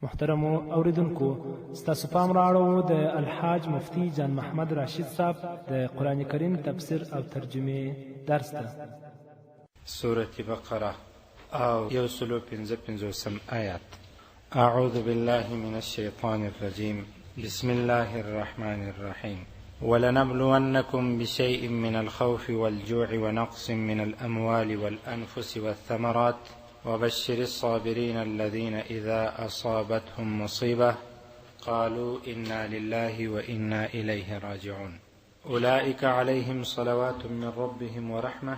محترمو اوریدونکو ستاسو پام راړو د الحاج مفتی جان محمد راشد صاحب د قرآن کریم تفسیر او ترجمه درس ته. سورة بقرة او 155 آیات. اعوذ بالله من الشیطان الرجیم. بسم الله الرحمن الرحیم. ولنبلونكم بشيء من الخوف والجوع ونقص من الأموال والأنفس والثمرات وبشر الصابرين الذين إذا أصابتهم مصيبة قالوا إنا لله وإنا إليه راجعون أولئك عليهم صلوات من ربهم ورحمة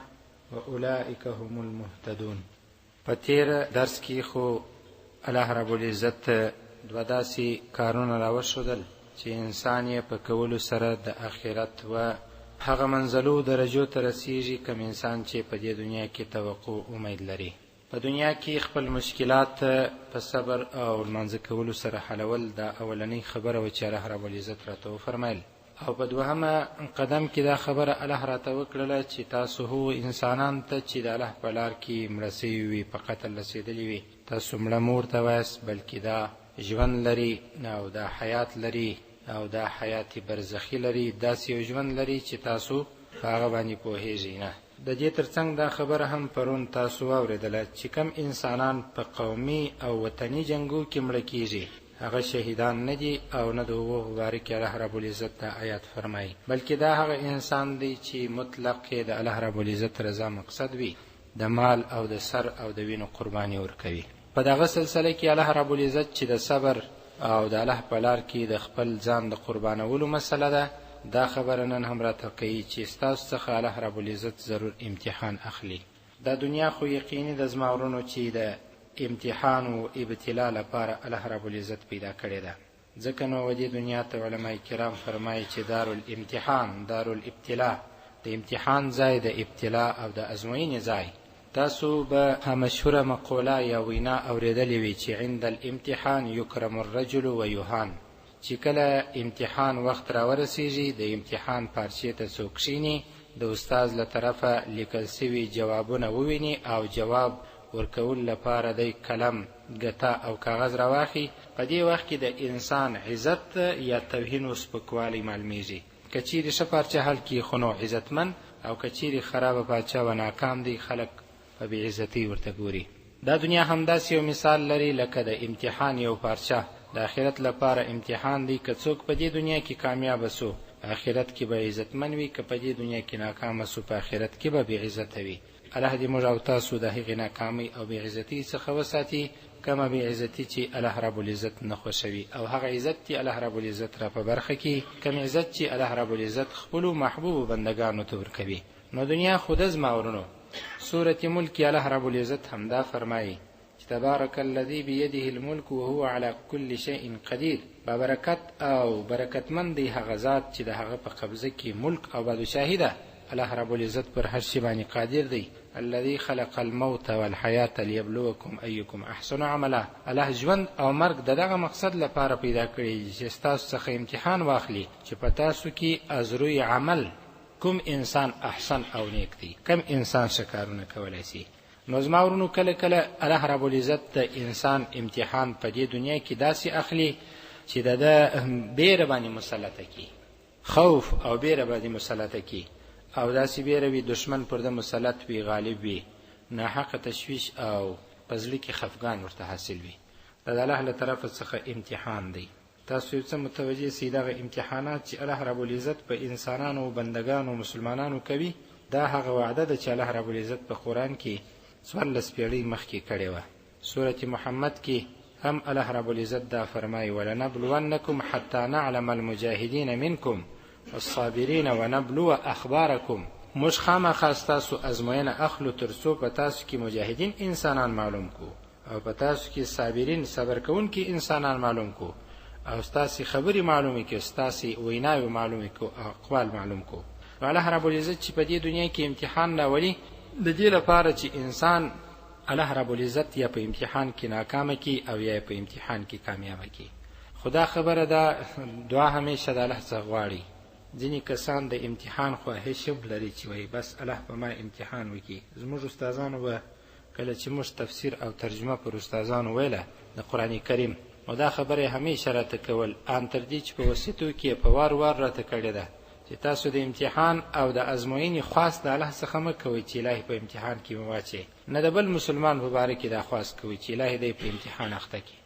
وأولئك هم المهتدون. پتیر درس کی خو الله رب العزت دو داسې کارونه راوښودل چې انسان یې په کولو سره د آخرت و هغه منزلو درجو ته رسیږي کوم انسان چې په دې دنیا کې توقع امید لري. په دنیا کې خپل مشکلات په صبر او لمانځه کولو سره حلول دا اولنۍ خبره و چې الله رب العزت راته وفرمایل، او په دوهمه قدم کې دا خبره الله راته وکړله چې تاسو هو انسانان ته چې د الله په لار کې مړه سوي وي، په قتل رسېدلي وي، تاسو مړه مور ته وایاست، بلکې دا ژوند لري او دا حیات لري او دا حیات برزخی لري، داسې یو ژوند لري چې تاسو په هغه باندې پوهېږئ نه. د دې ترڅنګ دا خبره هم پرون تاسو واورېدله چې کم انسانان په قومي او وطني جنګو کې مړه کېږي هغه شهیدان نه دي او نه د هغو په باره کې الله رب العزت دا آیات فرمایي، بلکې دا هغه انسان دی چې مطلق یې د الله رب العزت رضا مقصد وي، د مال او د سر او د وینو قرباني ورکوي. په دغه سلسله کې الله رب العزت چې د صبر او د الله په لار کې د خپل ځان د قربانولو مسله ده، دا خبره نن هم راته کوي چې ستاسو څخه الله رب العزت ضرور امتحان اخلي. دا دنیا خو یقیني د زما ورونو چې د امتحان و ابتلا لپاره الله رب العزت پیدا کړې ده، ځکه نو دې دنیا ته علماء کرام فرمایي چې دار الامتحان، دار الابتلا، د امتحان ځای د ابتلا او د ازموینې ځای. تاسو به مشهوره مقوله یا وینا اورېدلې وي چې عند الامتحان یکرم الرجل و یهان، چې کله امتحان وخت راورسیږي د امتحان پارچې ته څوک کښیني، د استاد له طرفه لیکل سوي جوابونه وویني او جواب ورکول لپاره د قلم ګتا او کاغذ راواخي، په دې وخت کې د انسان عزت یا توهین او سپکوالی معلومیږي. که چیرې ښه پارچه حل کړي خو نو عزتمن، او که چیرې خرابه پارچه و ناکام دی خلک په بې عزتۍ ورته ګوري. دا دنیا همداسې یو مثال لري لکه د امتحان یو پارچه. د آخرت لپاره امتحان دی، که څوک په دې دنیا کې کامیاب سو په آخرت کې به عزتمن وي، که په دې دنیا کې ناکام سو په آخرت کې به بې عزته وي. الله دې موږ او تاسو د هغې ناکامۍ او بې عزتۍ څخه وساتي کومه بې عزتي چې الله رب العزت نه خوښوي، او هغه عزت چې الله رب العزت را په برخه کې کوم عزت چې الله رب العزت خپلو محبوبو بندګانو ته ورکوي. نو دنیا خو د زما ورونو سورة ملک الله رب العزت همدا فرمایي چې تبارک الذی بیده الملک وهو علی کل شیء قدیر. بابرکت او برکتمند دی هغه ذات چې د هغه په قبضه کې ملک او بادشاهي ده. الله رب العزت پر هر شي باندې قادر دی. الذي خلق الموت والحیاة لیبلوکم ایکم احسن عملا. الله ژوند او مرګ دغه مقصد لپاره پیدا کړی چې ستاسو څخه امتحان واخلي چې په تاسو کې از روی عمل کوم انسان احسن او نیک دی، کوم انسان ښه کارونه کولی شي. نو زما ورونو کله کله الله رب العزت د انسان امتحان په دې دنیا کې داسې اخلي چې د بیره باندې مسلطه کی، خوف او بیره باندې مسلطه کی، او داسې بیره وي دشمن پر د مسلط وي، غالب وي، ناحقه تشویش او په زړه کې خفګان ورته حاصل وي. دا د الله له طرفه څخه امتحان دی. تاسو یو څه متوجه سئ دغه امتحانات چې الله رب العزت په انسانانو او بندگانو مسلمانانو کوي، دا هغه وعده ده چې الله رب العزت په قرآن کې 14 پیړۍ مخکې کړې وه. سورة محمد کې هم الله رب العزت دا فرمایي ولنبلونکم حتی نعلم المجاهدین منکم والصابرین ونبلو اخبارکم. موږ خامخا ستاسو ازموینه اخلو تر څو په تاسو کې مجاهدین انسانان معلوم کو او په تاسو کې صابرین صبر کوونکي انسانان معلوم کو، او ستاسې خبرې معلومې کو، ستاسې ویناوې معلومې کو، او اقوال معلوم کو. الله رب العزت چې په دې دنیا کې امتحان راولي د دې لپاره چې انسان الله رب العزت یا په امتحان کې ناکامه کی او یا په امتحان کې کامیابه کی. خدا خبره ده دعا همیشه د الله څخه غواړي. ځینې کسان د امتحان خواهش لري چې وایي بس الله په ما امتحان وکړي. زموږ استادانو به کله چې موږ تفسیر او ترجمه پر استادانو ویله د قرآن کریم نو دا خبره همیشه راته کول، ان تر دې چې په وسیتو کې په وار وار راته کړې ده چې تاسو د امتحان او د ازموینې خواست د الله څخه مه کوئ چې الهي په امتحان کې مواچي، نه د بل مسلمان په باره کې دا خواست کوئ چې الهي دی په امتحان اخته کړي.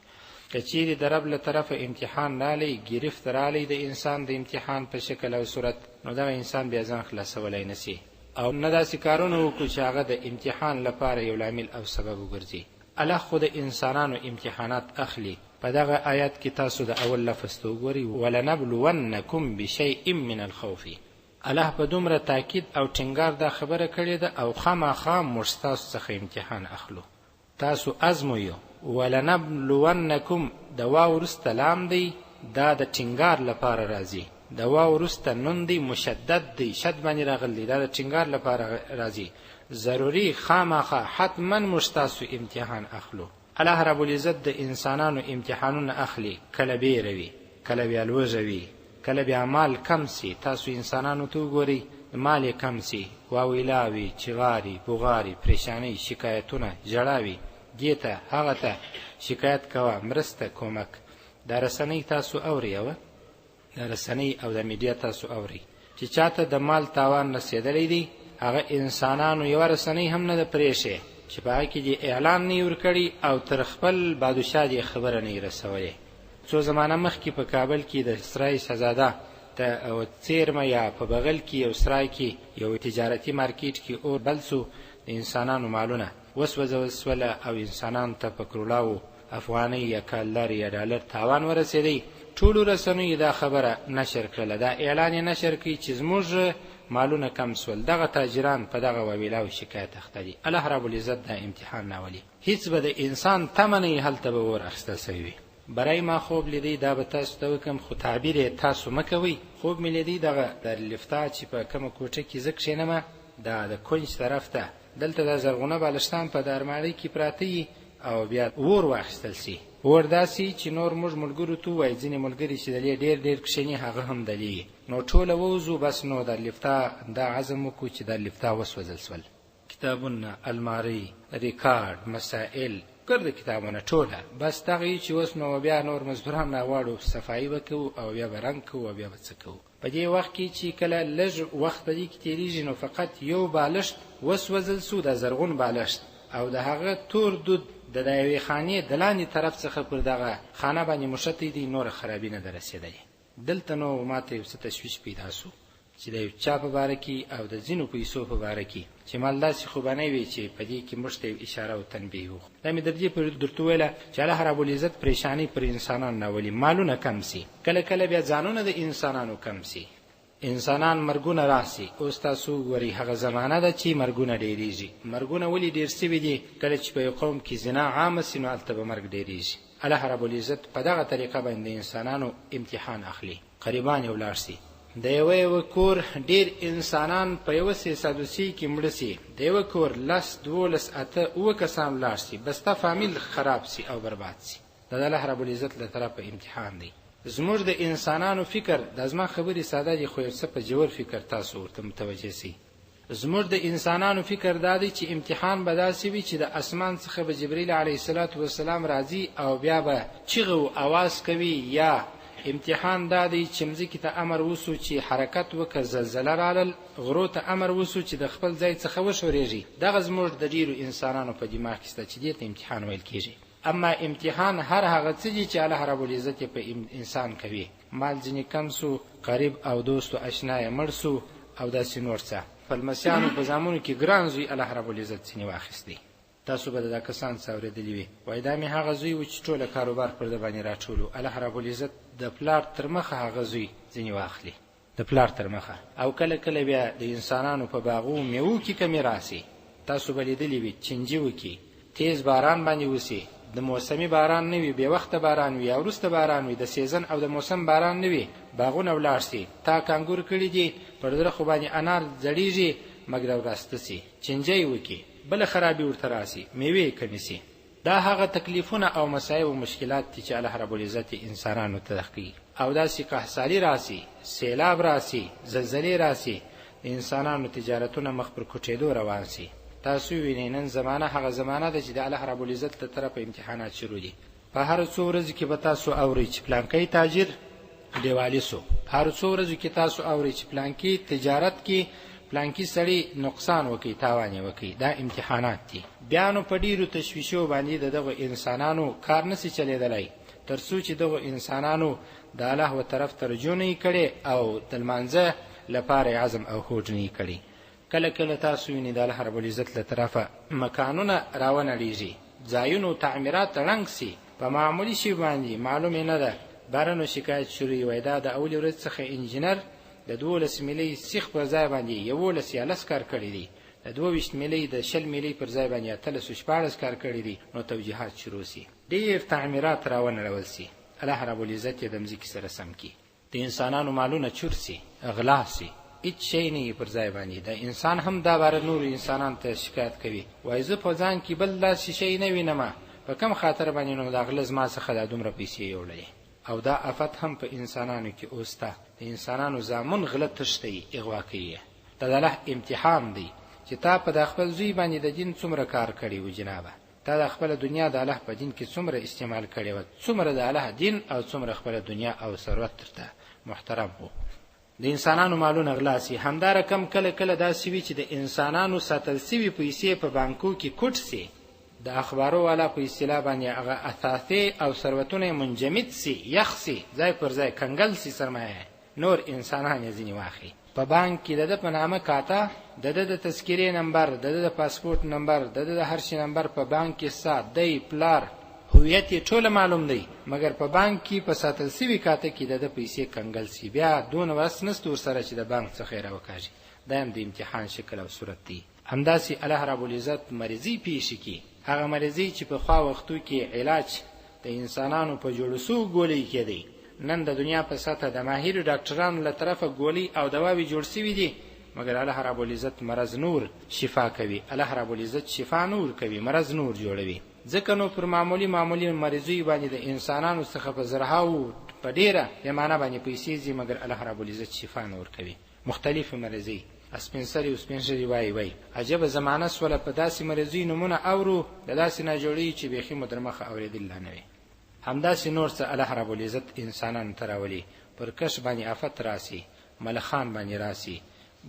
که چیرې د رب له طرفه امتحان رالی، ګرفت رالی د انسان د امتحان په شکل او صورت، نو دغه انسان بیا ځان خلاصولی نسی او نه داسې کارونه وکړو چې هغه د امتحان لپاره یو لامل او سبب وګرځي. الله خو د انسانانو امتحانات اخلي. په دغه آیات کې تاسو د اول لفظ ته وګورئ، ولنبلونکم بشیء من الخوف. الله په دومره تاکید او ټینګار دا خبره کړې ده او خامخا موږ ستاسو څخه امتحان اخلو، تاسو ازمویو. ولنبلونکم د واو وروسته لام دی، دا د ټینګار لپاره راځي. د واو وروسته نون دی، مشدد دی، شد باندې راغلی، دا د ټینګار لپاره راځي. ضروري خامخا حتما موږ ستاسو امتحان اخلو. الله رب العزت د انسانانو امتحانونه اخلي، کله بیروي، کله بیا لوږوي، کله بیا مال کم سي. تاسو انسانانو ته وګورئ، مال یې کم سي، واویلاوي، چغاري، بغاري، پریشاني، شکایتونه، ژړاوي، دې ته هغه ته شکایت کوه، مرسته، کومک. دا رسنۍ تاسو اورئ، دا رسنۍ او د میډیا تاسو اورئ چې چاته د مال تاوان رسېدلی دی، هغه انسانانو یوه رسنۍ هم نه ده پرېښې چې په هغه کې دې اعلان نه یې ورکړي او تر خپل بادشاه دې خبره نه یې رسولې. څو زمانه مخکې په کابل کې د سرای شهزاده ته څیرمه یا په بغل کې یو سرای کې یو تجارتي مارکیټ کې اور بل سو، د انسانانو مالونه وسوځول سوله او انسانانو ته په کروڑاو افغانۍ یا کالر یا ډالر تاوان ورسېدی. ټولو رسنیو دا خبره نشر کړله، دا اعلان یې نشر کړي چې زموږ مالونه کم سول. دغه تاجران په دغه واویلاو شکایت اخته دي. الله رب العزت دا امتحان ناولي. هیڅ به د انسان تمه نه وي هلته به اور اخیستل سوی وي. برای ما خوب لیدی، دا به تاسو ته وکړم، خو تعبیر یې تاسو مه کوئ. خوب مې لیدی دغه دارالافتا چې په کومه کوټه کې زه کښېنمه، دا د کونج طرف ته دلته د زرغونه بالښتان په دارماړۍ کې پراته او بیا اور واخیستل سي. اور داسې چې نور موږ ملګرو ته ووایي، ځینې ملګري چې دلې ډېر کښېني هغه هم دلیږي. نو ټوله ووځو، بس نو دارالافتا دا عزم وکړو چې دارالافتا وسوځل سول. کتابونه، المارۍ، ریکارډ، مسائل، ګرد کتابونه ټوله، بس دغه چې اوس نو بیا نور مزدوران راغواړو، صفایي به کوو او بیا به رنګ کوو او بیا به څه کوو. په دې وخت کې چې کله لږ وخت په دې کې تېرېږي نو فقط یو بالښت وسوځل سو، د زرغون بالښت، او د هغه تور دود د یوې خانې د لاندې طرف څخه پر دغه خانه باندې مشتی دی، نور خرابي نه ده رسېدلې. دلته نو ماته یو څه تشویش پیدا سو چې د یو چا په باره کې او د ځینو پیسو په باره کې چې مال داسې خوبانۍ وي چې په دې کې موږ ته اشاره او تنبیه وکړو. دا مې د دې پورې درته وویله چې الله رب العزت پریشانۍ پر انسانانو ناولي، مالونه کم سي، کله کله بیا ځانونه د انسانانو کم سي، انسانان مرګونه راسي. اوس تاسو ګورئ هغه زمانه ده چې مرګونه ډېرېږي. مرګونه ولې ډېر سوي دي؟ کله چې په یو قوم کې زنا عامه سي نو هلته به مرګ ډېرېږي. الله رب العزت په دغه طریقه باندې انسانانو امتحان اخلي. قریبان یې ولاړ سي، د یوه کور ډېر انسانان په یوه سادوسي کې مړه سي، د یوه کور 10 12 8 9 کسان ولاړ سي، بس تا فامیل خراب سي او برباد سي. دا د الله رب العزت له طرفه امتحان دی. زموږ د انسانانو فکر، د زما خبرې ساده دي خو یو څه په ژور فکر تاسو ورته متوجه سئ. زموږ د انسانانو فکر دا دی چې امتحان به داسې وي چې د اسمان څخه به جبریل علیه السلام راځي او بیا به چیغه او اواز کوي، یا امتحان دا دی چې مځکې ته امر وسو چې حرکت وکړه، زلزله رالل، غرو ته امر وسو چې د خپل ځای څخه وشورېږي. دغه زموږ د ډېرو انسانانو په دماغ کې شته چې دې ته امتحان ویل کېږي. اما امتحان هر هغه څه دي چې الله رب العزت په انسان کوي. مال ځینې کم سو، قریب او دوست او اشنا یې مړ سو او داسې نور څه. فلمسیانو په زامنو کې ګران زوی الله رب العزت ځینې واخیستی. تاسو به دا کسان څه اورېدلي وي، وایي دا مې هغه زوی و چې ټوله کاروبار پر ده باندې راټولو. الله رب العزت د پلار تر مخه هغه زوی ځینې واخلي، د پلار تر مخه. او کله کله بیا د انسانانو په باغو میوو کې کمې راسي. تاسو به لیدلي وي چینجي وکړي، تیز باران باندې وسي، د موسمي باران نه وي، بې وخته باران وي او وروسته باران وي، د سیزن او د موسم باران نه وي، باغونه ولاړ سي، تا کانګور کړي دي، پر درخو باندې انار زړیږي، مګر وراسته سي، چینجی وکړي، بله خرابي ورته راسي، میوې کمې سي. دا هغه تکلیفونه او مصایب او مشکلات دي چې الله رب العزت انسانانو ته کوي. او داسې قحطسالي راسي، سیلاب راسي، زلزلې راسي، انسانانو تجارتونه مخ پر کوټېدو روان سي. تاسو وینئ نن زمانه هغه زمانه ده چې د الله رب العزت له طرفه امتحانات شروع دي. په هر څو ورځې کې به تاسو اورئ چې پلانکی تاجر دیوالی سو، هر څو ورځې کې تاسو اورئ چې پلانکی تجارت کې پلانکی سړی نقصان وکي، تاوان وکي. دا امتحانات دي. بیا نو په ډیرو تشویشو باندې دغه انسانانو کار نشي چلیدلی تر څو چې دغه انسانانو د الله و طرف ته رجوع نه کړي او د لمانځه لپاره عزم او هوډ نه کړي. کله کله تاسو وینئ د الله رب العزت له طرفه مکانونه راونړېږي، ځایونو تعمیرات رنګ سي، په معمولی شي باندې معلومه نه ده بارنو شکایت شروع وي. دا د اول ورځ څخه انجینر د 12 ملي سیخ پر ځای باندې 11 یا لس کار کړی دي، د 22 ملي د 10 ملي پر ځای باندې 1314 کار کړی دي. نو توجیهات شروع سي، ډیر تعمیرات راونړول سي. الله رب العزت د مځکې سره سم کی، د انسانانو مالونه چور سي، اغلا سي، هیڅ شی نه پر ځای باندې. د انسان هم دا بار نور انسانان ته شکایت کوي، وایي زه په ځان کې بل داسې شی نه وینم، په کم خاطر باندې نو دا غلظ ما څخه دا دومره پیسې یوړلې. او دا افت هم په انسانانو کې اوسته. د انسانانو زامن غلط تشتي اغوا کوي. دا د الله امتحان دی چې تا په خپل زوی باندې د دین څومره کار کړی و جنابه، تا د خپل دنیا د الله په دین کې څومره استعمال کړی و، څومره د الله دین او څومره خپل دنیا او ثروت ته محترم وو. د انسانانو مالونه غلا سي. همدار کم کله کله دا سوي چې د انسانانو ساتل سوي پیسې په بانکو کې کوټ سي، د اخبارو والا په اصطلاح باندې هغه اثاثي او ثروتونه منجمد سي، یخ سي، ځای پر ځای کنګل سي سرمایه، نور انسانان یې ځینې واخلي. په بانک کې د په نامه کاته، د تذکیرې نمبر، د پاسپورت نمبر، د هر شي نمبر په بانک کې سات دی، پلار هویت ټول معلوم دی، مګر په بانک کې په ساتل سوي کاته کې د پیسې کنګل سي. بیا دون وس نستور سره چې د بانک څخه راوکاږي. دا هم د امتحان شکل او صورت دی. همداسې الله رب العزت مریضي پیښ کی، هغه مریضي چې په خوا وختو کې علاج د انسانانو په جوړسو ګولۍ کې دی. نن د دنیا په سطح د ماهر ډاکټرانو له طرفه ګولۍ او دواوی جوړ شوي دي، مګر الله رب العزت مرض نور شفا کوي. الله رب العزت شفا نور کوي، مرض نور جوړوي. ځکه نو پر معمولی مریضي باندې د انسانانو څخه په زرهاو په ډیره پیمانه باندې پیسې ځي، مګر الله رب العزت شفا نور کوي. مختلف مریضي اسپنسری او سپنسری وای عجب زمانہ سوله په داسې مریضي نمونه اورو د داسې نه جوړي چې بيخي مدرمخه اوریدل نه وي. همداسې نور څه الله رب العزت انسانانو تراولي، پر کش باندې آفت راسي، ملخان باندې راسي،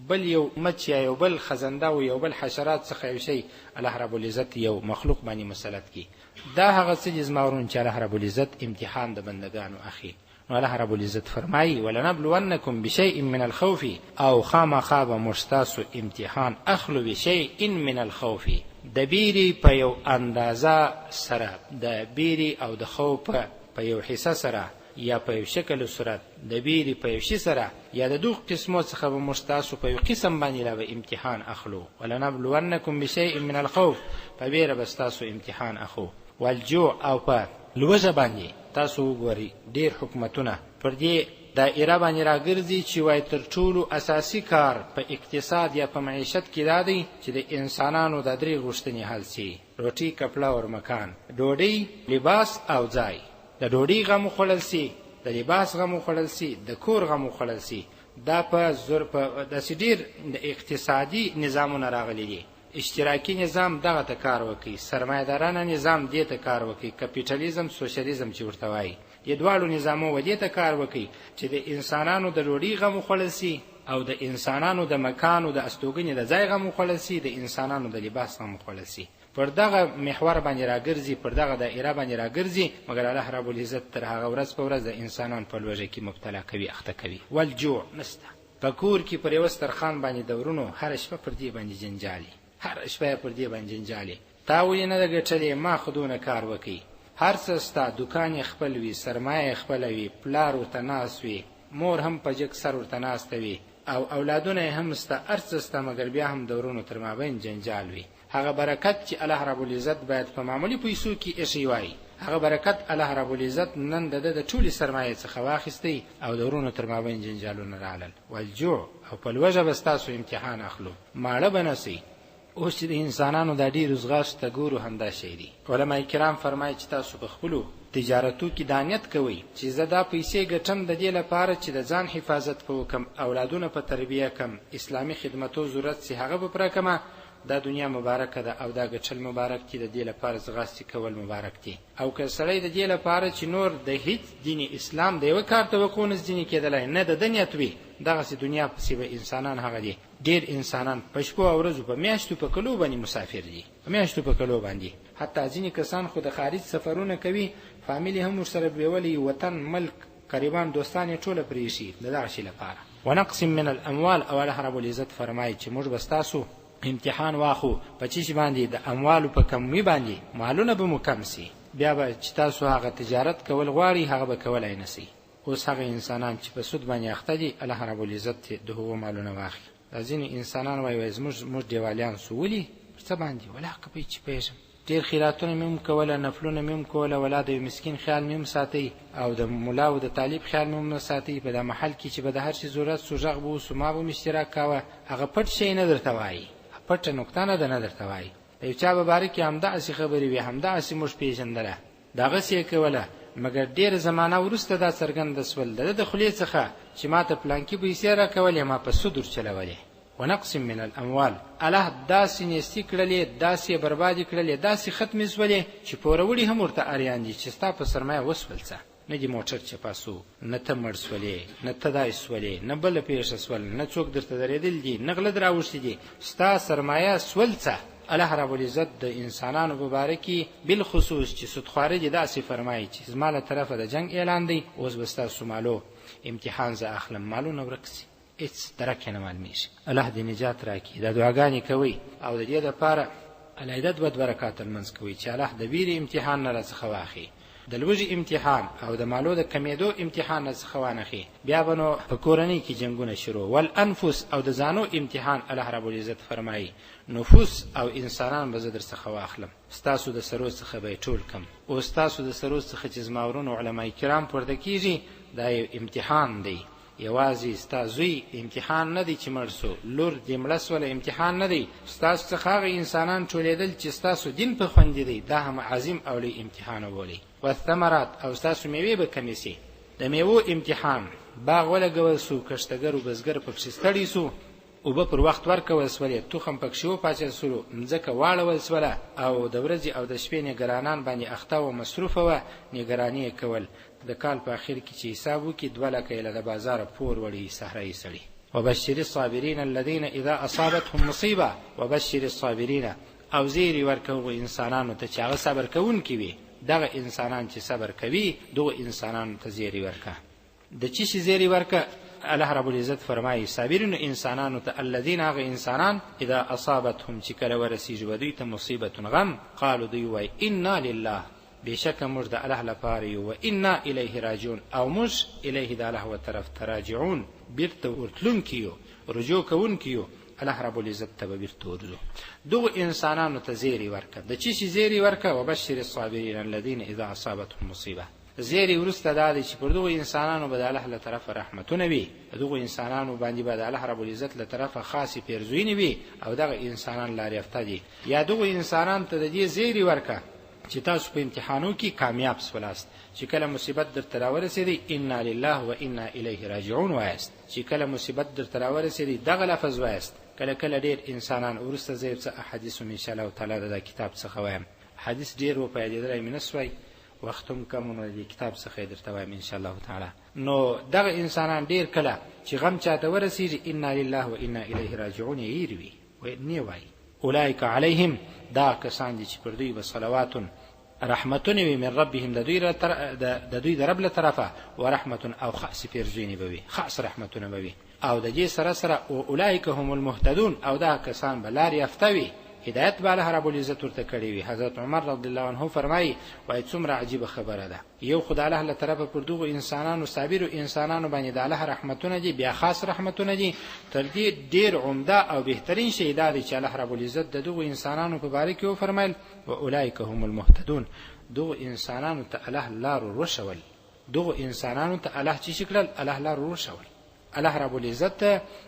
بل یو مچ یا یو بل خزنده او یو بل حشرات څخه یو شی الله رب العزت یو مخلوق باندې مسلط کی. دا هغه څه جسمورون چې الله رب العزت امتحان د بندگانو اخی. نو الله رب العزت فرمایي ولنبلونکم بشیء من الخوف، او خامخا مشتاس امتحان اخلو بشیء من الخوف، د بیری په یو اندازه سره، د بیری او د خوف په یو حصہ سره، یا په یو شکل صورت، د بیری په یو شي سره، یا د دوه قسمو څخه به مشتاس په یو قسم باندې لا امتحان اخلو. ولنبلونکم بشیء من الخوف، په بیره بستاسو امتحان اخو، والجوع، او په لوجه باندې. تاسو وګورئ ډیر حکومتونه پر دې دایره باندې راګرځي چې وای تر ټولو اساسي کار په اقتصاد یا په معیشت کې دادی چې د انسانانو د درې غوښتنې حل شي: روټي، کپړه او مکان، ډوډۍ، لباس او ځای. د ډوډۍ غم خوړل سي، د لباس غم خوړل سي، د کور غم خوړل سي. دا په زور په داسې ډیر د اقتصادي نظامونه راغلي دي. اشتراکي نظام دغه ته کار وکي، سرمایدارانه نظام دې ته کار وکي، کپیټالیزم، سوشلیزم چې ورته وایي، د دوالو نظامو ودې ته کار وکي چې د انسانانو د ډوډۍ غم خوړل سي، او د انسانانو د مکان او د استوګنې د ځای غم خوړل سي، د انسانانو د لباس غم خوړل سي. پر دغه محور باندې راګرځي، پر دغه دایره باندې راګرځي، مګر الله رب العزت تر هغه ورځ په ورځ د انسانان په لوږه کې مبتلا کوي، اخته کوي. والجوع نسته. په کور کې پر یو سترخان باندې دورونو هر شپه پر دې باندې جنجالي، هر شپه پر دې باندې جنجالي. تا ولې نه ګټلې؟ ما خودونه کار وکي. هر څه ستا، دکان خپل وي، سرمایه خپل وي، پلار ورته ناس وي، مور هم په جګ سر ورته ناسته وي، او اولادونه هم ستا، هر څه ستا، مګر بیا هم دورونو تر مابین جنجال وي. هغه برکت چې الله رب العزت باید په معمولی پیسو کې ایښی وای، هغه برکت الله رب العزت نن د ټولې سرمایې څخه واخیستی او دورونو تر مابین جنجالونه رالل. والجوع، او په لوږه به ستاسو امتحان اخلو، ماړه به نسئ. اوس چې د انسانانو د ډېرو ځغاښت ته ګورو، همدا شی دی. علما کرام فرمایي چې تاسو په خپلو تجارتو کې دا نیت کوئ چې زه دا پیسې ګټم د دې لپاره چې د ځان حفاظت په وکم، اولادونه په تربیه کم، اسلامي خدمتو ضرورت سي هغه به پوره کړم، دا دنیا مبارکه ده او دا ګټل مبارک دي، د دې لپاره ځغاستې کول مبارک دي. او که سړی د دې لپاره چې نور د هیڅ دین اسلام د یوه کار توقع نه ځینې کېدلی نه د ده نیت وي، دغسې دنیا پسې به انسانان هغه دي. ډېر انسانان په شپو او ورځو په میاشتو په کلو باندې مسافر دي، په میاشتو په کلو باندې. حتی ځینې کسان خو د خارج سفرونه کوي، فامیلی هم ورسره بیولي، وطن ملک قریبان دوستان یې ټوله پرېښي د دغه شي لپاره. ونقسم من الاموال، او الله رب العزت فرمایي چې موږ به ستاسو امتحان واخو په چی شي باندې، د اموالو په کمی باندې، مالونه به مو کم سي، بیا به چې تاسو هغه تجارت کول غواړي هغه به کولای نه سي. اوس هغه انسانان چې په سود باندې اخته دي، الله رب العزت د هغو مالونه واخلي. دا ځینې انسانان وایي زموږ دیوالیان سو، ولې پر څه باندې؟ ولا که چې پېژم ډېر خیراتونه مې هم کوله، نفلونه مې هم کوله، ولا د یو مسکین خیال مې هم ساتئ، او د ملا او د طالب خیال مې هم نه ساتئ. په دا محل کې چې به د هر شي ضرورت سو غږ به وسو، ما به هم اشتراک کاوه. هغه پټ شی نه درته وایي، پټه نکته نه ده، نه درته وایي. د یو چا په باره کې همداسې خبرې وي، همداسې موږ پېژندله، دغسې یې کوله. مګر ډېره زمانه وروسته دا څرګنده سول د ده د خولې څخه چې ما ته پلانکي پیسې راکولې، ما په سود ورچلولې. ونقسم من الاموال، الله داسې نیستي کړلې، داسې بربادي کړلې، داسې ختمې سولې چې پوروړي هم ورته اریان دي چې ستا په سرمایه وسول څه. نه دي موټر چپا سو، نه ته مړ سولې، نه ته دای سولې، نه بله پیښه سول، نه څوک درته درېدل دي، نه غله در راوښتي دي، ستا سرمایه سول څه. الله رب العزت د انسانانو په باره کې بالخصوص چې سودخواري دي داسې فرمایي چې زما له طرفه د جنګ اعلان دی، اوس به ستاسو مالو امتحان زه اخلم، مالونه ورک سي، هېڅ درک یې نه معلومېږي. الله دې نجات راکړي. دا دعاګانې کوئ او د دې دپاره علیده دوه برکات لمونځ کوئ چې الله د ویرې امتحان نه راڅخه واخلي، د لوږې امتحان او د مالو د کمیدو امتحان راڅخه وانخلي. بیا به نو په کورنۍ کې جنګونه شروع. والانفس، او د ځانو امتحان الله رب العزت فرمایي نفوس او انسانان به زه درڅخه واخلم، ستاسو د سرو څخه به یې ټول کم. او ستاسو د سرو څخه چې زما ورونو علما کرام پورته کېږي، دا یو امتحان دی. یوازې ستا زوی امتحان نه دی چې مړ سو، لور دې مړه سوله امتحان نه دی. ستاسو څخه هغه انسانان ټولېدل چې ستاسو دین په خوندې دی، دا هم عظیم او لوی امتحان وبولئ. والثمرات، او ستاسو میوې به کمې سي، د میوو امتحان. باغ ولګول سو، کښتګر و بزګر پکښې ستړي سو، اوبه پر وخت ورکول سولې، تخم پکښې وپاچل سولو، مځکه واړول سوله، او د ورځې او د شپې نګرانان باندې اخته و مصروفه وه، نګراني یې کول. د کال په اخر کې چې حساب وکړي 2 لکه یې له د بازاره پور وړي صحرایي سړي. وبشر الصابرین الذین اذا اصابتهم مصیبه، وبشر الصابرین، او زیری ورکوو انسانانو ته چې هغه صبر کوونکي وي. دغه انسانان چې صبر کوي، دغه انسانانو ته زیری ورکه. د چی شي زیری ورکه؟ الله رب العزت فرمایي صابرینو انسانانو ته، الذین، هغه انسانان اذا اصابتهم چې کله ورسیږي به دوی ته مصیبت غم، قالو دوی وایي انا لله، بېشکه موږ د الله لپاره یو، و انا الیه راجعون، او موږ الیه د الله و طرف ته راجعون، بیرته ورتلونکي یو، رجوع کوونکي یو، الله رب العزت ته به بیرته ورځو. دغو انسانانو ته زیری ورکه. د چی شي زیری ورکه؟ وبشر الصابرین الذین اذا اصابتهم مصیبه. زیری وروسته دا دی چې پر دغو انسانانو به د الله له طرفه رحمتونه وي، دغو انسانانو باندې به د الله رب العزت له طرفه خاصې پیرزوینې وي، او دغه انسانان لارې یافته دي. یا دغو انسانانو ته د دې زیری ورکه چې تاسو په امتحانو کې کامیاب سولاست، چې کله مصیبت درته راورسېدی انا لله و انا الیه راجعون وایست، چې کله مصیبت درته راورسېدی دغه لفظ وایست. کله کله ډېر انسانان وروسته زه یو څه احادیث هم انشاءالله تعالی د کتاب څخه وایم، حدیث ډېر وپیدېدلی مې نه سوی، وخت هم کم نو د کتاب څخه یې درته وایم انشاءالله تعالی. نو دغه انسانان ډېر کله چې غم چاته ورسېږي انا لله و انا الیه راجعون یې هېر وي، نه وایي. اولئک علیهم، دا کسان دي چې پر دوی به صلواتون رحمتونه وي من ربهم، د دوی د رب له طرفه، و رحمتون، او خاص پیرزوینې به وي، خاص رحمتونه به وي. او د دې سره سره اولئک هم المهتدون، او دا کسان به لارې یافته وي، هدایت به الله رب العزت ورته کړی وي. حضرت عمر رضی الله عنه فرمایي وایي څومره عجیبه خبره ده، یو خو د الله له طرفه پر دغو انسانانو صابرو انسانانو باندې د الله رحمتونه دي، بیا خاص رحمتونه دي. تر دې ډېر عمده او بهترین شی دا دی چې الله رب العزت د دغو انسانانو په باره کې وفرمیل و اولئک هم المهتدون، دغو انسانانو ته الله لار وروښول، دغو انسانانو ته الله چې شکلل الله لار وروښول، الله رب العزت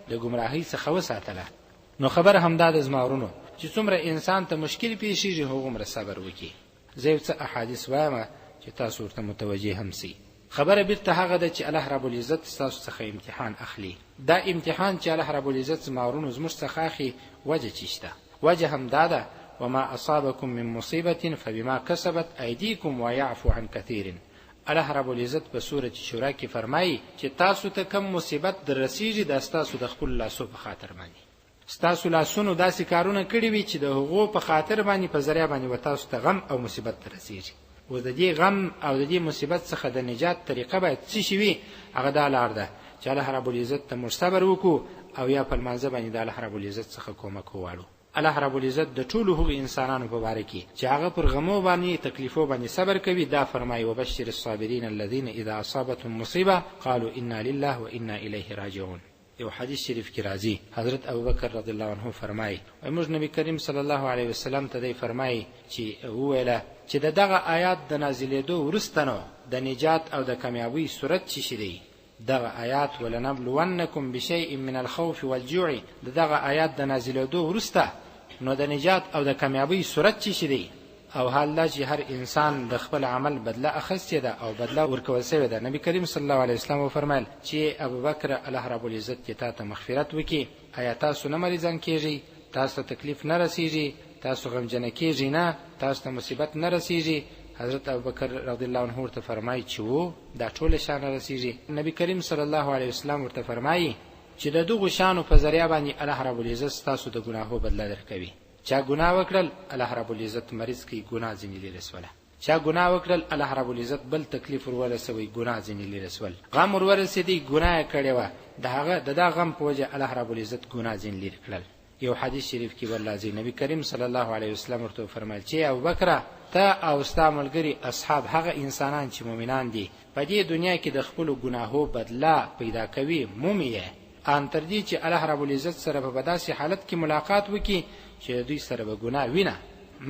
د ګمراهۍ څخه وساتله. نو خبره همدا د زما ورونو چې څومره انسان ته مشکل پیښیږي هغومره صبر وکړي. زه یو څه احادیث وایم چې تاسو ورته متوجه هم سئ. خبره بیرته هغه ده چې الله رب العزت ستاسو څخه امتحان اخلي. دا امتحان چې الله رب العزت زما ورونو زموږ څخه اخلي وجه چې شته، وجه هم داده وما اصابکم من مصیبة فبما کسبت ایدیکم ويعفو عن کثیر. الله رب العزت په سورۃ شورا کې فرمایي چې تاسو ته کم مصیبت در رسیږي د تاسو د خپل لاسو په خاطر باندې. تاسو لاسونو داسې کارونه کړی وي چې د هغو په خاطر باندې په ذریعہ باندې و تاسو ته غم او مصیبت رسیږي. و د دې غم او د دې مصیبت څخه د نجات طریقه باید څه شي وي؟ هغه دا لار ده چې الله رب العزت ته موږ صبر وکړو او یا په لمانځه باندې د الله رب العزت څخه کومک وغواړو. الله رب العزت د ټولو هغو انسانانو په باره کې چې هغه پر غمو باندې تکلیفو باندې صبر کوي دا فرمایي وبشر الصابرین الذين اذا اصابتهم مصیبه قالوا انا لله وانا الیه راجعون. یو حدیث شریف کې راځي حضرت ابوبکر رضی الله عنه فرمایي موږ نبی کریم صلی الله علیه وسلم ته دی فرمایي چې وویله چې دغه آیات د نازلېدو وروسته نو د نجات او د کامیابی صورت چی شي؟ دغه آیات ولنبلونکم بشیء من الخوف والجوع. دغه آیات د نازلېدو وروسته نو د نجات او د کامیابی صورت چی شي؟ او حال دا چې هر انسان د خپل عمل بدله اخیستې ده او بدله ورکول شوې ده. نبی کریم صلی الله علیه وسلم فرمایل چې ابوبکر الله رب العزت ته ته مغفرت وکي. آیا تاسو نه مریضان کیږئ؟ تاسو ته تکلیف نه رسیږي؟ تاسو غمجن کیږئ؟ نه. تاسو ته مصیبت نه رسیږي؟ حضرت ابوبکر رضی الله عنه ورته فرمایي چې وو دا ټول شان رسیږي. نبی کریم صلی الله علیه وسلم ورته فرمایي چې د دغه شانو په ذریعہ باندې الله رب العزت تاسو د ګناهو بدله درکوي. چا ګناه وکړل الله رب العزت مریض کی ګناه ځینې لري رسوله. چا ګناه وکړل الله رب العزت بل تکلیف ورورسوي ګناه ځینې لري رسول. غم ورورسېدی ګناه کړي و دغه غم په وجه الله رب العزت ګناه ځینې لري کړل. یو حدیث شریف کې ورلازي نبی کریم صلی الله علیه وسلم ورته فرمایل چې ابوبکر ته او ستا ملګری اصحاب هغه انسانان چې مؤمنان دي په دې دنیا کې د خپل ګناهو بدله پیدا کوي مومي ان تر دې چې الله رب العزت سره په داسې حالت کې ملاقات وکي چې دوی سره به ګناه وینه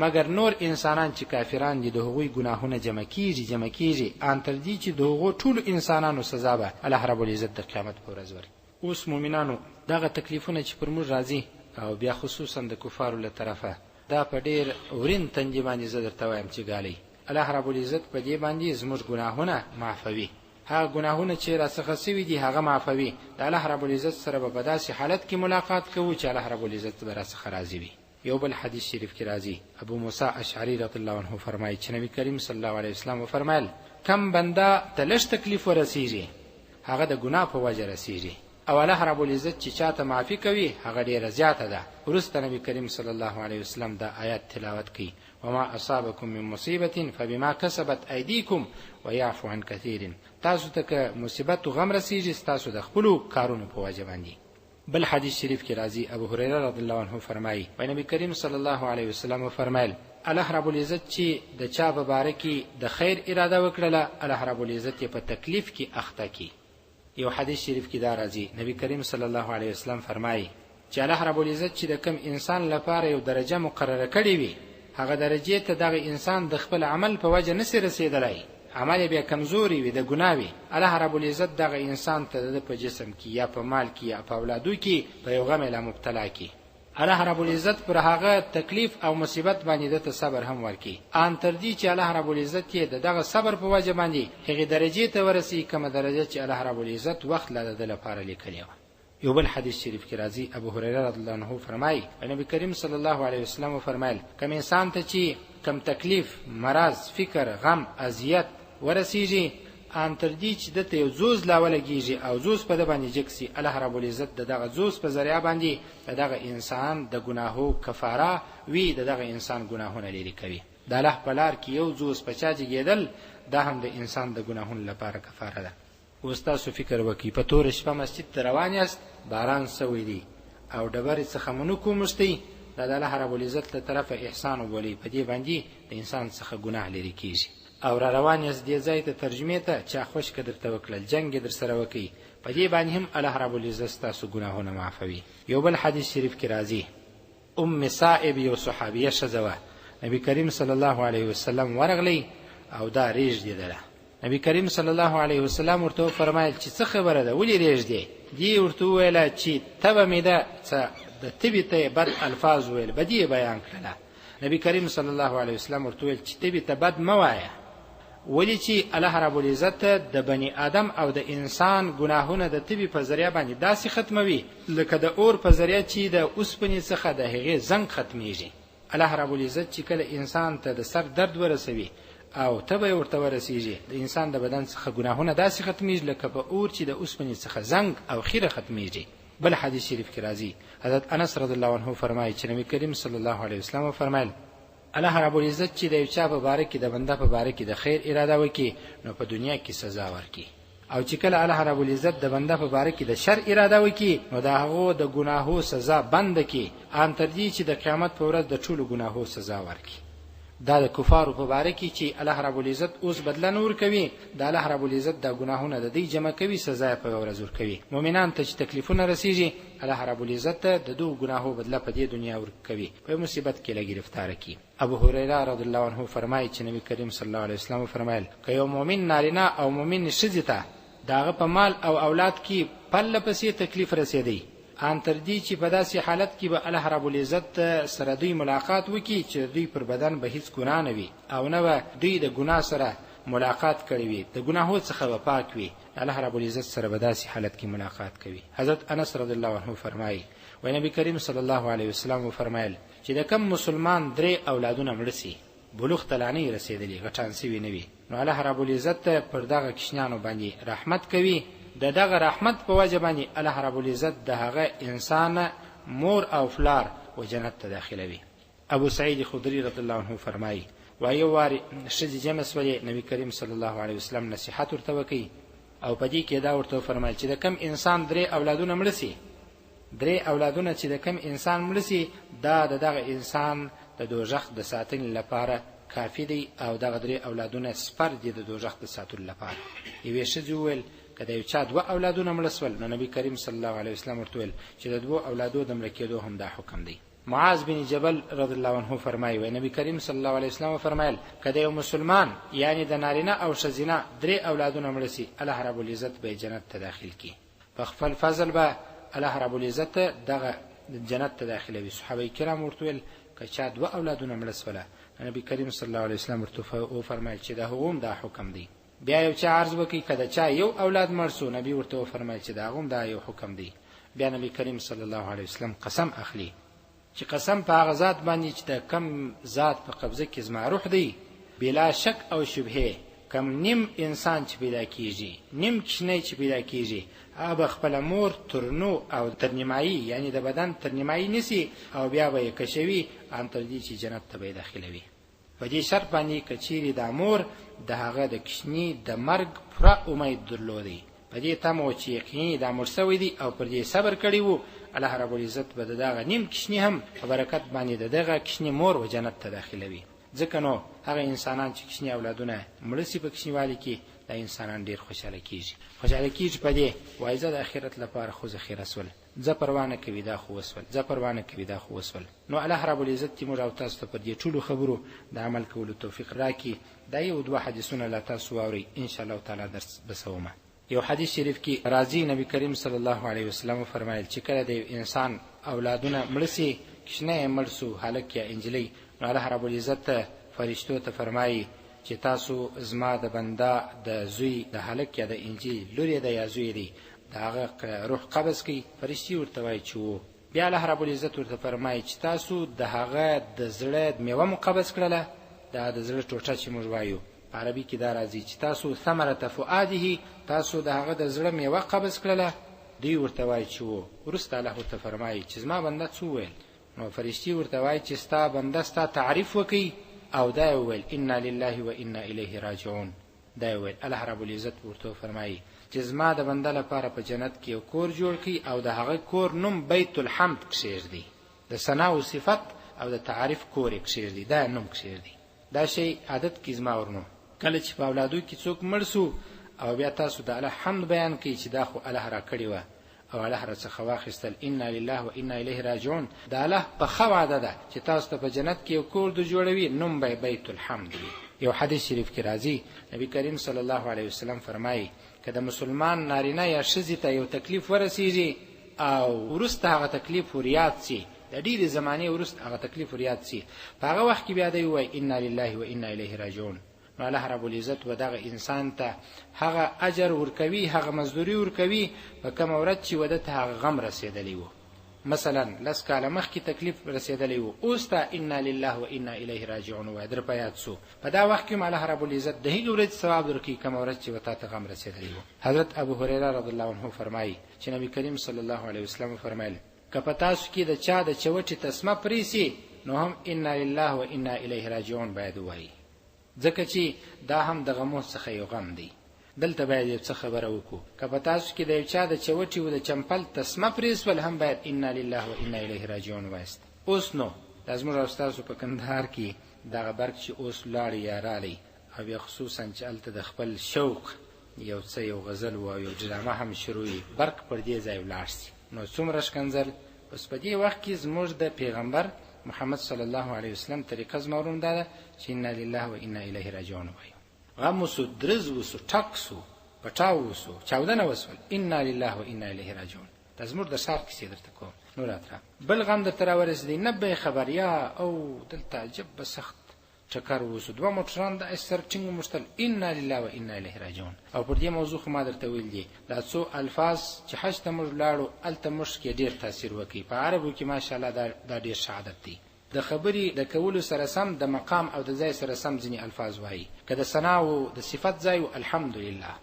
مګر نور انسانان چې کافران دي د هغوی ګناهونه جمع کیږي ان تر دې چې د هغو ټول انسانانو سزا به الله رب العزت د قیامت پر ورځ ورکړي. اوس مؤمنانو دغه تکلیفونه چې پر موږ راځي او بیا خصوصا د کفارو له طرفه دا په ډیر ورین تندې باندې زه درته وایم چې ګالي الله رب العزت په دې باندې زموږ ګناهونه معفوي. هغه ګناهونه چې راڅخه سوي دي هغه معفوي. د الله رب العزت سره په داسې حالت کې ملاقات کوو چې الله رب العزت به راڅخه راضي وي. یو بل حدیث شریف کې راځي ابو موسی اشعری رضی الله عنه فرمایي چې نبی کریم صلی الله علیه وسلم فرمایل کم بنده ته لږ تکلیف ورسیږي هغه د ګناه په وجه رسیږي او الله رب العزت چې چاته معافي کوي هغه ډیره زیاته ده. ورسته نبی کریم صلی الله علیه وسلم دا آیات تلاوت کړي وما اصابکم من مصیبه فبما کسبت ایدیکم ويعفو عن کثیر. تاسو ته مصیبت او غم رسیږي تاسو د خپل کارونو په وجه باندې. بل حدیث شریف کې راځي ابو هريره رضی الله عنه فرمایي نبی کریم صلی الله علیه وسلم فرمایل الله رب العزت چې د چا په باره کې د خیر اراده وکړه الله رب العزت په تکلیف کې اخته کی. یو حدیث شریف کې دا راځي نبی کریم صلی الله علیه وسلم فرمایي چې الله رب العزت چې د کم انسان لپاره یو درجه مقرره کړې وي هغه درجه ته دغه انسان د خپل عمل په وجه نسی رسیدلی عمل بیا کمزوري وي د ګناوي الله رب العزت دغه انسان ته د په جسم کې یا په مال کې یا په اولادو کې په یو غم له مبتلا کی الله رب العزت پر هغه تکلیف او مصیبت باندې د صبر هم ورکي ان تر دې چې الله رب العزت یې دغه صبر په وجه باندې هغه درجه ته ورسي کومه درجه چې الله رب العزت وخت له لپاره لیکلی و. یو بل حدیث شریف کې راځي ابو هريره رضی الله عنه فرمایي نبی کریم صلی الله علیه وسلم فرمایل کوم انسان ته چې کم تکلیف مرض فکر غم اذیت ورسیږي ان تر دې چې د ته زوز لاولګيږي او زوز په د باندې جکسي الله رب العزت دغه زوز په ذریعہ باندې دغه انسان د ګناهو کفاره وی دغه انسان ګناهونه لري کوي. د الله په لار کې یو زوز په چا جګیدل دا هم د انسان د ګناهونو لپاره کفاره ده. اوستاسو فکر وکي په تور شپه مسجد ته روان یاست باران سوي دي او ډبرې څخه منکو مشتي د الله رب العزت له طرفه احسان وبولي په دې باندې د انسان څخه ګناه لري کیږي او را روان یاست دې ځای ته ترجمه ته چا خوش کدر توکل جنگ در سره وکي په دې باندې هم الله رب العزت تاسو ګناهونه معفوي. یو بل حدیث شریف کې راځي ام صائب یو صحابیه شذوه نبی کریم صلی الله علیه وسلم ورغلی او دا ریج دیدله. نبی کریم صلی الله علیه وسلم ورته فرمایل چې څه خبره ده ولی ریج دی ورته ویل چې تبه مې ده د تبي ته بد الفاظ ویل بدی بیان کړه. نبی کریم صلی الله علیه وسلم ورته ویل چې تبي ته بد موایا ولی چې الله رب العزت د بنی آدم او د انسان ګناهونه د تبي په ذریعہ باندې داسې ختموي لکه د اور په ذریعہ چې د اوسپنې څخه د هغې زنګ ختمیږي. الله رب العزت چې کله انسان ته د سر درد ورسوي او تبه ورته ورسیږي، د انسان د بدن څخه ګناهونه داسې ختمیږي لکه په اور چې د اوسپنې څخه زنګ او خیره ختمیږي. بل حدیث شریف کې راځي، حضرت انس رضی الله عنه فرمایي چې نبی کریم صلی الله علیه وسلم فرمایل الله رب العزت چې د یو چا په باره کې د بنده په باره کې د خیر اراده وکړي نو په دنیا کې سزا ورکړي، او چې کله الله رب العزت د بنده په باره کې د شر اراده وکړي نو د هغه د ګناهو سزا بند کړي ان تر دې چې د قیامت په ورځ د ټولو ګناهو سزا ورکړي. دا د کفارو په باره کې چې الله رب العزت اوس بدله نور کوي، د الله رب العزت د ګناهونو د دې جمع کوي، سزا په ورځ ورکوي. مؤمنان ته چې تکلیفونه رسیږي الله رب العزت د دوه ګناهو بدله په دې دنیا ورکوي، په مصیبت کې لګي گرفتار کی. ابو هريره رضی الله عنه فرمایي چې نبی کریم صلی الله علیه وسلم فرمایل که یو مؤمن نارینه او مؤمن ښځه ته داغه په مال او اولاد کې پله پسې تکلیف رسیدي ان تر دې چې په داسې حالت کې به الله رب العزت سره دوی ملاقات وکړي چې دوی پر بدن به هیڅ ګناه نه وي او نه به دوی د ګناه سره ملاقات کړي وي، د ګناهو څخه به پاک وي، الله رب العزت سره به داسې حالت کې ملاقات کوي. حضرت انس رضی الله عنه فرمایي و نبی کریم صلی الله علیه وسلم فرمایل چې د کم مسلمان 3 اولادونه مړ شي بلوغ ته لا نه رسیدلي غټان سوي نه وي نو الله رب العزت پر دغه کشنانو باندې رحمت کوي، د دغه رحمت په وجه باندې الله رب العزت د هغه انسان مور او فلار و جنت ته داخلوي. ابو سعید خدری رضی الله عنه فرمایي وایو واری ښځې جمع سولې نبی کریم صلی الله علیه وسلم نصیحت ورته وکړي او په دې کې دا ورته فرمایي چې د کم انسان 3 اولادونه مړ شي، 3 اولادونه چې د کم انسان مړ شي دا دغه انسان د دوزخ د ساتنې لپاره کافی دی او دغه 3 اولادونه سپر دي د دوزخ د ساتلو لپاره. یوې ښځې وویل که د یو چا 2 اولادونه مړه سول نو نبی کریم صلی الله علیه وسلم ورته ویل چې د 2 اولادو د مړه کېدو هم دا حکم دی. معاذ بن جبل رضی الله عنه فرمایي و نبی کریم صلی الله علیه وسلم فرمایل که د یو مسلمان یعنی د نارینه او ښځینه 3 اولادونه مړه سي الله رب العزت به جنت ته داخل کی، په خپل فضل به الله رب العزت دغه جنت ته داخلوي. صحابه کرام ورته ویل که چا 2 اولادونه مړه سوله نبی کریم صلی الله علیه وسلم ورته فرمایل چې دا هم دا حکم دی. بیا یو چا عرض وکړي کله چا یو اولاد مړ سو نبی ورته فرمایل چې دا هم دا یو حکم دی. بیا نبی کریم صلی الله علیه وسلم قسم اخلي چې قسم په هغه ذات باندې چې د کم ذات په قبضه کې زما روح دی بلا شک او شبهه کم نیم انسان چې پیدا کیږي نیم کشنه چې پیدا کیږي هغه خپل مور ترنو او ترنیمایي یعنی د بدن ترنیمایي نسی او بیا به کشوي ان تر دې چې جنت ته به داخلوي. په دې شرط باندې کچيري د مور د هغه د کشنی د مرګ پر امید درلودي، په دې تمو چې یقیني د مرسوي دي او پر دې صبر کړی وو الله رب العزت به دغه نیم کشنی هم په برکت باندې دغه کشنی مور و جنت ته داخلوي. ځکه نو هغه انسانان چې کشنی اولادونه مړ سي په کشنیوالي کې د انسانان ډیر خوشاله کیږي په دې وایزه د آخرت لپاره خو ذخیره سول ځ پروانه کوي دا خو وسول نو الله رب العزت موږ او تاسو ته په دې ټولو خبرو د عمل کولو توفیق راکړي. دا یو 2 حدیثونه لا تاسو واوري ان شاء الله تعالی درس بسومه. یو حدیث شریف کې راځي نبی کریم صلی الله علیه وسلم فرمایل چې کله د انسان اولادونه مړ سي کښنه مړ سو هلک یا انجلی نو الله رب العزت فرشتو ته فرمایي چې تاسو زما د بنده د زوی د هلک یا د انجی لوري د یا زوی دی داغه روح قبض کی. فرشتي ورته وایي چې بیا الله رب العزت ورته فرمایي چې تاسو د هغه د زړه میوه مقبض کړله، دا د زړه ټوټه چې موږ وایو په عربي کې دا راځي چې تاسو ثمره فؤاده تاسو د هغه د زړه میوه قبض کړله. دی ورته وایي چې ورسته الله ورته فرمایي چې زما بنده څه ویل نو فرشتي ورته وایي چې ستا بنده ستا تعریف وکي او دا ویل انا لله و انا الیه راجعون. دا ویل الله رب العزت ورته فرمایي چې زما د بنده لپاره په جنت کې یو کور جوړ کړي او د هغه کور نوم بیت الحمد کښېږدي، د ثنا او صفت او د تعریف کور یې کښېږدي، دا نوم کښېږدي. دا شی عادت کې زما ورنو کله چې په اولادو کې څوک مړ سو او بیا تاسو د الله حمد بیان کړئ چې دا خو الله را کړی و او الله را څخه واخیستل انا لله و انا الیه راجعون. دا الله په خو وعده ده چې تاسو ته په جنت کې یو کور د جوړوي نوم به بیت الحمد وي. یو حدیث شریف کې راځي نبی کریم صلی الله علیه وسلم فرمایي که د مسلمان نارینه یا ښځې ته یو تکلیف ورسیږي او ورسته هغه تکلیف ریاد سي د ډیرې زمانه ورسته هغه تکلیف ریاد سي په هغه وخت کې بیا دی وای انا لله و انا الیه راجعون نو الله رب العزت و دغه انسان ته هغه اجر ورکوي، هغه مزدوري ورکوي په کوم ورځ چې ودته هغه غم رسیدلی وو. مثلا لس کاله مخکې تکلیف رسیدلی وو، اوس ته انا لله و انا الیه راجعون وای در په یاد سو. په دا وخت کې الله رب العزت د هغې ورځې ثواب درکوي کوم ورځ چې وتا ته غم رسیدلی وو. حضرت ابو هريره رضی الله عنه فرمایي چې نبی کریم صلی الله علیه وسلم فرمایل که په تاسو کې د چا د چوټې تسمه پریسي نو هم انا لله و انا الیه راجعون باید وایي، ځکه چې دا هم د غمو څخه یو غم دی. دلته باید یو څه خبره وکړو، که په تاسو کې د یو چا د چوټې و د چمپل تسمه پریسول هم باید انا لله و انا الیه راجعون وایست. اوس نو دا زموږ او ستاسو په کندهار کې دغه برق چې اوس لاړې یا رالی، او بیا خصوصا چې هلته د خپل شوق یو څه یو غزل و او یو ډرامه هم شروع وي، برق پر دې ځای ولاړ سي. نو څومره ښکنځل. اوس په دې وخت کې زموږ د پیغمبر محمد صلی الله علیه وسلم طریقه زموږ دا ده چې انا لله و انا الیه راجعون وایو. غم وسو، درز وسو، ټک سو، پټاو وسو، چاودنه وسول، انا لله و انا الیه راجعون. دا زموږ د ښار کیسې درته کوم. نو راته بل غم درته راورسېدی نه به خبر یا او دلته عجب به سخت ټکر وسو، دوه موټران د سر ټینګ مشتل، انا لله و انا الیه راجعون. او پر دې موضوع خو ما درته ویل دي دا څو الفاظ چې حج ته موږ لاړو هلته موږ کې ډېر تاثیر وکړي. په عربو کې ماشاءالله دا ډېر ښه عادت دی. د خبرې د کولو سره سم د مقام او د ځای سره سم ځینې الفاظ وایي. که د ثنا و د صفت ځای و الحمدلله،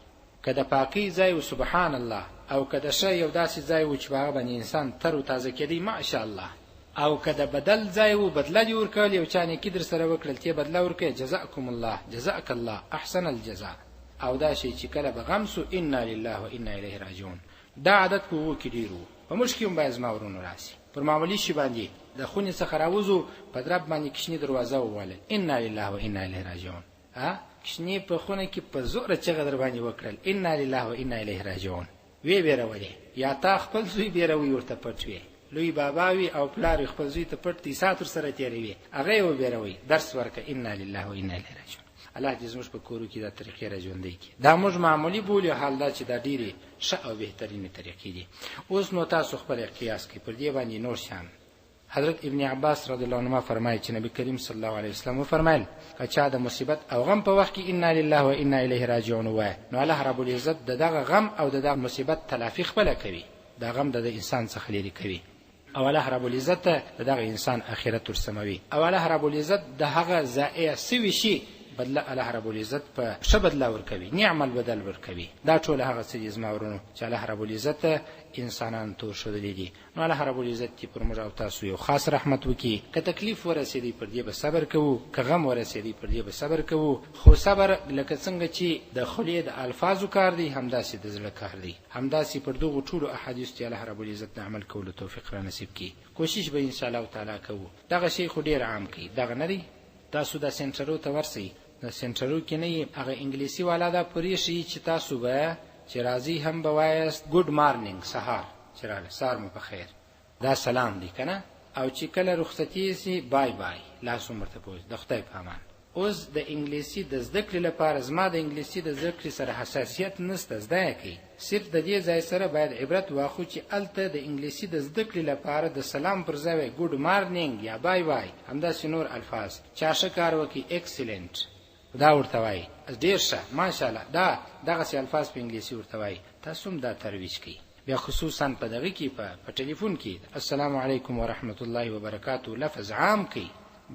که د پاکۍ ځای و سبحان الله، او که د ښه یو داسې ځای و چې په هغه باندې انسان تر و تازه کېدی ماشاءالله، او که د بدل ځای و بدله دې ورکول، یو چا نیکي در سره وکړل ته بدله ورکړې جزاکم الله جزاک الله احسن الجزاء. او دا شی چې کله به غم سو انا لله و انا الیه راجعون. دا عادت په وو کې ډېر وو. په موږ کې هم باید زما ورونو راسي، پر معمولي شي باندې د خونې څخه راوځو په درب باندې کشنی دروازه وواله انا لله و انا الیه راجعون. کشنی په خونه کې په زوره چغه در باندې وکړل انا لله و انا الیه راجعون. وی بیرولې یا تا خپل زوی بیروي ورته پټ وي، لوی بابا وي او پلار خپل زوی ته پټ دي ساتر سره تیروي، هغه یې وبیروي درس ورکه انا لله و انا الیه راجعون. الله دې زموږ په کورو کې دا طریقې راژوندۍ کړي. دا موږ معمولی بولو، حال دا چې دا ډېرې ښه او بهترینې طریقې دي. اوس نو تاسو خپل قیاس کړئ پر دې باندې نور شیان. حضرت ابن عباس رضی الله عنهما فرمایي چې نبی کریم صلی الله علیه وسلم وفرمایل که چا د مصیبت او غم په وخت کې انا لله و انا الیه راجعون وایي نو الله رب العزت دغه غم او دغه مصیبت تلافي خپله کوي، دا غم د انسان څخه لرې کوي، او الله رب العزت دغه انسان آخرت ورسموي، او الله رب العزت دغه ضایع سوي شي بدله الله رب العزت په ښه بدله ورکوي، نعم البدل ورکوي. دا ټول هغه څه دي زما ورونو چې الله رب العزت انسانان تور ښودلي دي. نو الله رب العزت دې پر موږ او تاسو یو خاص رحمت وکړي. که تکلیف ورسېدی پر دې به صبر کوو، که غم ورسېدی پر دې به صبر کوو، خو صبر لکه څنګه چې د خولې د الفاظو کار دی همداسې د زړه کار دی. همداسې پر دغو ټولو احادیثو چې الله رب العزت د عمل کولو توفیق را نصیب کړي. کوشش به انشاءالله تعالی کوو. دغه شی خو ډېر عام کړي، دغه نه دی. تاسو د سنټرو ته ورسئ، د سنټرو کې نه هغه انګلیسي والا دا پرې شي چې تاسو به چې راځي هم به وایاست ګډ مارنینګ، سهار چې راغله سهار مو په خیر، دا سلام دی که نه، او چې کله رخصتي سي بای بای، لاس عمر ته پوز د خدای په امان. اوس د انګلیسي د زده کړې لپاره زما د انګلیسي د زده کړې سره حساسیت نشته، زده یې کوي. صرف د دې ځای سره باید عبرت واخلو چې هلته د انګلیسي د زده کړې لپاره د سلام پر ځای ګډ مارنینګ یا بای بای همداسې نور الفاظ چا ښه کار وکړي ایکسلنټ دا ورته وایي، ډېر ښه ماشاءالله، دغسې الفاظ په انګلیسي ورته وایي. تاسو هم دا ترویج کړئ. بیا خصوصا په دغه کې په ټلیفون کې السلام علیکم ورحمت الله وبرکاتو لفظ عام کړئ.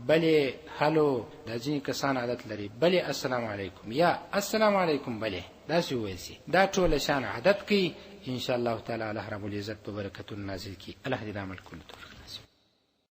بلې هلو دا ځینې کسان عادت لري بلې السلام علیکم یا السلام علیکم بلې داسې وویل سي. دا ټوله شان عادت کړئ، انشاءالله تعالی الله رب العزت په برکتونو نازل کړي. الله دې د عمل کولو توفیق